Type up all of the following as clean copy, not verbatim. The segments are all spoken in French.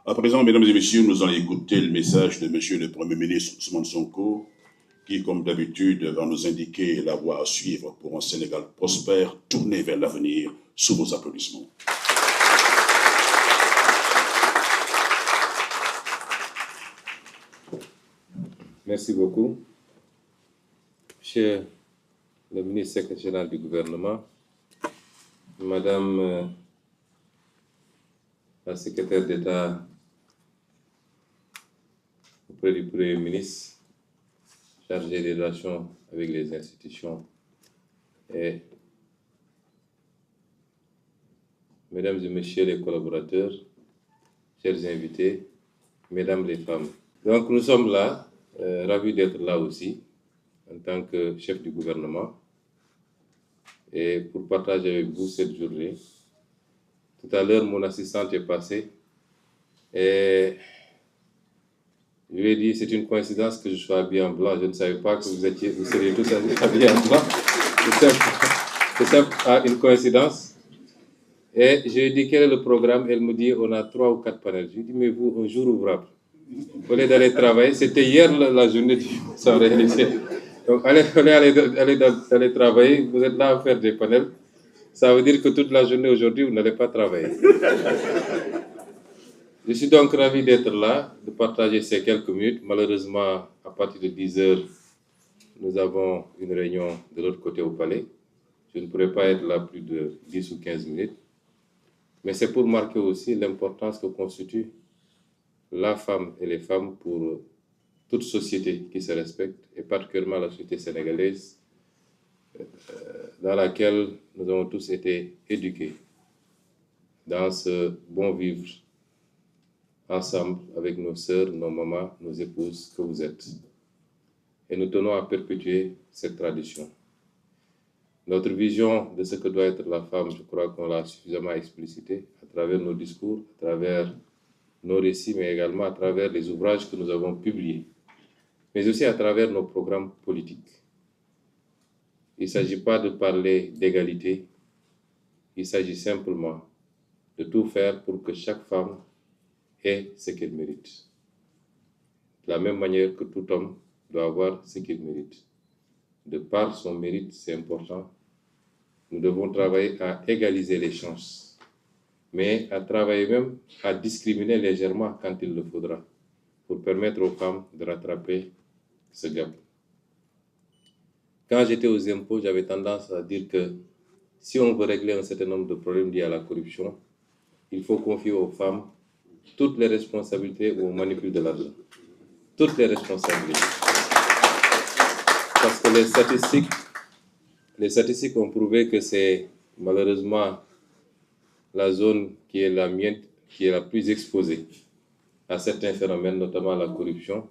À présent, mesdames et messieurs, nous allons écouter le message de monsieur le Premier ministre Ousmane Sonko, qui, comme d'habitude, va nous indiquer la voie à suivre pour un Sénégal prospère, tourné vers l'avenir, sous vos applaudissements. Merci beaucoup. Monsieur le ministre secrétaire général du gouvernement, Madame la secrétaire d'État auprès du Premier ministre, chargée des relations avec les institutions, et Mesdames et Messieurs les collaborateurs, chers invités, Mesdames les femmes. Donc nous sommes là, ravis d'être là aussi, en tant que chef du gouvernement, et pour partager avec vous cette journée. Tout à l'heure, mon assistante est passée, et je lui ai dit, c'est une coïncidence que je sois habillé en blanc. Je ne savais pas que vous seriez tous habillés en blanc. C'est simple, une coïncidence. Et je lui ai dit, quel est le programme? Elle me dit, on a 3 ou 4 panels. Je lui ai dit, mais vous, un jour ouvrable. Au lieu d'aller travailler, c'était hier la journée sans réalité. Donc, allez travailler, vous êtes là à faire des panels. Ça veut dire que toute la journée aujourd'hui, vous n'allez pas travailler. Je suis donc ravi d'être là, de partager ces quelques minutes. Malheureusement, à partir de 10 heures, nous avons une réunion de l'autre côté au palais. Je ne pourrai pas être là plus de 10 ou 15 minutes. Mais c'est pour marquer aussi l'importance que constitue la femme et les femmes pour toute société qui se respecte, et particulièrement la société sénégalaise, dans laquelle nous avons tous été éduqués dans ce bon vivre ensemble avec nos sœurs, nos mamans, nos épouses que vous êtes. Et nous tenons à perpétuer cette tradition. Notre vision de ce que doit être la femme, je crois qu'on l'a suffisamment explicité à travers nos discours, à travers nos récits, mais également à travers les ouvrages que nous avons publiés, mais aussi à travers nos programmes politiques. Il ne s'agit pas de parler d'égalité, il s'agit simplement de tout faire pour que chaque femme ait ce qu'elle mérite. De la même manière que tout homme doit avoir ce qu'il mérite. De par son mérite, c'est important. Nous devons travailler à égaliser les chances, mais à travailler même à discriminer légèrement quand il le faudra, pour permettre aux femmes de rattraper ce gap. Quand j'étais aux impôts, j'avais tendance à dire que si on veut régler un certain nombre de problèmes liés à la corruption, il faut confier aux femmes toutes les responsabilités où on manipule de l'argent. Toutes les responsabilités. Parce que les statistiques ont prouvé que c'est malheureusement la zone qui est la mienne, qui est la plus exposée à certains phénomènes, notamment la corruption,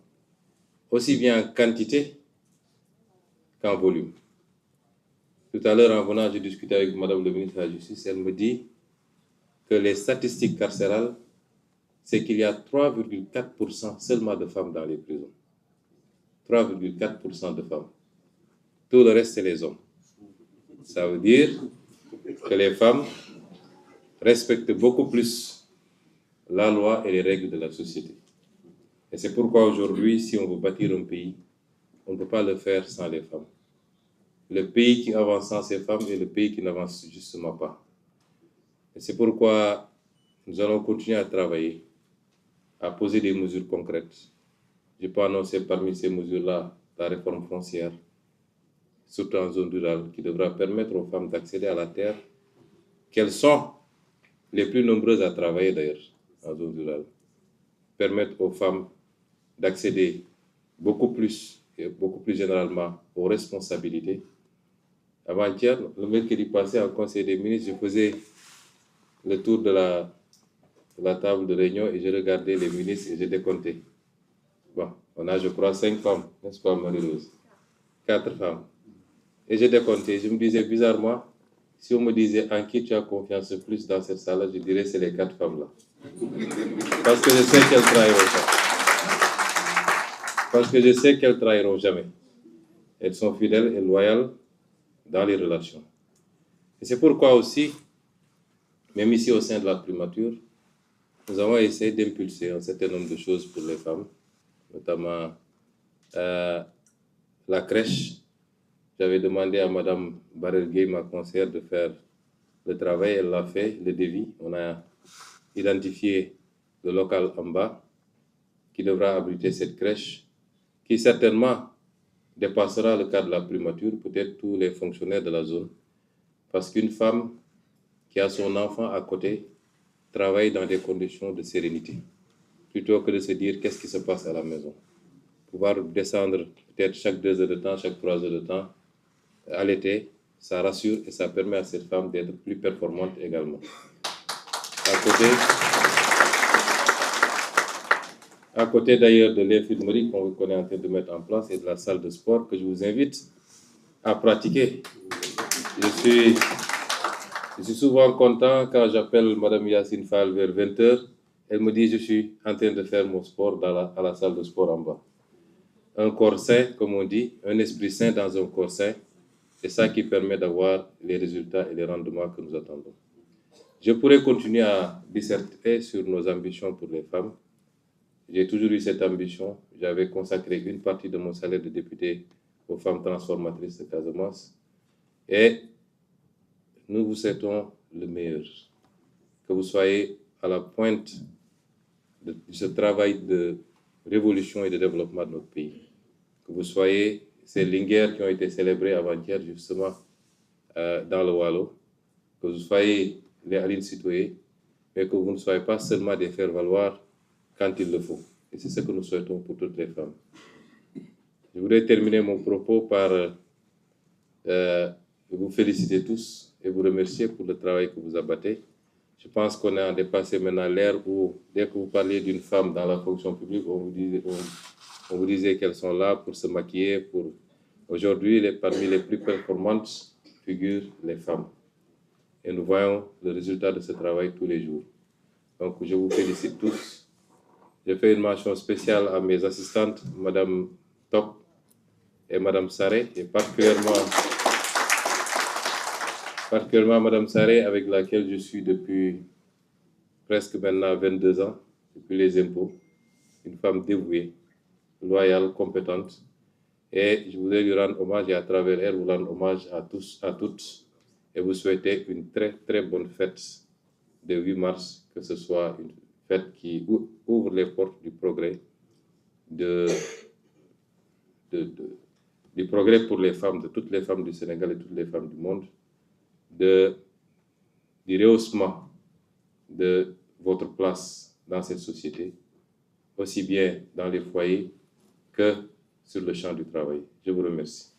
aussi bien en quantité qu'en volume. Tout à l'heure, en venant, j'ai discuté avec Madame le ministre de la Justice, elle me dit que les statistiques carcérales, c'est qu'il y a 3,4% seulement de femmes dans les prisons. 3,4% de femmes. Tout le reste, c'est les hommes. Ça veut dire que les femmes respectent beaucoup plus la loi et les règles de la société. Et c'est pourquoi aujourd'hui, si on veut bâtir un pays, on ne peut pas le faire sans les femmes. Le pays qui avance sans ces femmes est le pays qui n'avance justement pas. Et c'est pourquoi nous allons continuer à travailler, à poser des mesures concrètes. Je peux annoncer parmi ces mesures-là la réforme foncière, surtout en zone rurale, qui devra permettre aux femmes d'accéder à la terre, qu'elles sont les plus nombreuses à travailler d'ailleurs en zone rurale. Permettre aux femmes d'accéder beaucoup plus, et beaucoup plus généralement, aux responsabilités. Avant-hier, le mercredi passé, en Conseil des ministres, je faisais le tour de la table de réunion et je regardais les ministres et je décomptais. Bon, on a, je crois, 5 femmes, n'est-ce pas, Marie-Rose? 4 femmes. Et je décomptais, je me disais bizarrement, si on me disait en qui tu as confiance le plus dans cette salle, je dirais c'est les 4 femmes-là. Parce que je sais qu'elles trahiront jamais. Parce que je sais qu'elles trahiront jamais. Elles sont fidèles et loyales dans les relations. Et c'est pourquoi aussi, même ici au sein de la primature, nous avons essayé d'impulser un certain nombre de choses pour les femmes, notamment la crèche. J'avais demandé à Mme Barel-Gueye, ma conseillère, de faire le travail. Elle l'a fait, le devis. On a identifié le local en bas qui devra abriter cette crèche, qui certainement dépassera le cas de la primature, peut-être tous les fonctionnaires de la zone. Parce qu'une femme qui a son enfant à côté travaille dans des conditions de sérénité, plutôt que de se dire qu'est-ce qui se passe à la maison. Pouvoir descendre peut-être chaque 2 heures de temps, chaque 3 heures de temps, à l'été, ça rassure et ça permet à cette femme d'être plus performante également. À côté d'ailleurs de l'infirmerie qu'on est en train de mettre en place et de la salle de sport que je vous invite à pratiquer. Je suis souvent content quand j'appelle Mme Yacine Fall vers 20h. Elle me dit je suis en train de faire mon sport à la salle de sport en bas. Un corps sain, comme on dit, un esprit sain dans un corps sain, c'est ça qui permet d'avoir les résultats et les rendements que nous attendons. Je pourrais continuer à disserter sur nos ambitions pour les femmes. J'ai toujours eu cette ambition. J'avais consacré une partie de mon salaire de député aux femmes transformatrices de Casamance. Et nous vous souhaitons le meilleur. Que vous soyez à la pointe de ce travail de révolution et de développement de notre pays. Que vous soyez ces linguères qui ont été célébrées avant-hier justement dans le Wallo. Que vous soyez les Aline Sitoé, mais que vous ne soyez pas seulement des faire-valoir quand il le faut. Et c'est ce que nous souhaitons pour toutes les femmes. Je voudrais terminer mon propos par vous féliciter tous et vous remercier pour le travail que vous abattez. Je pense qu'on a dépassé maintenant l'ère où, dès que vous parliez d'une femme dans la fonction publique, on vous disait qu'elles sont là pour se maquiller. Aujourd'hui, parmi les plus performantes figurent les femmes. Et nous voyons le résultat de ce travail tous les jours. Donc, je vous félicite tous. Je fais une mention spéciale à mes assistantes, Mme Top et Mme Saré, et particulièrement Mme Saré, avec laquelle je suis depuis presque maintenant 22 ans, depuis les impôts. Une femme dévouée, loyale, compétente. Et je voudrais lui rendre hommage et à travers elle, vous rendre hommage à tous, à toutes, et vous souhaiter une très, très bonne fête de 8 mars, que ce soit une fête qui ouvre les portes du progrès, du progrès pour les femmes, de toutes les femmes du Sénégal et toutes les femmes du monde, du rehaussement de votre place dans cette société, aussi bien dans les foyers que sur le champ du travail. Je vous remercie.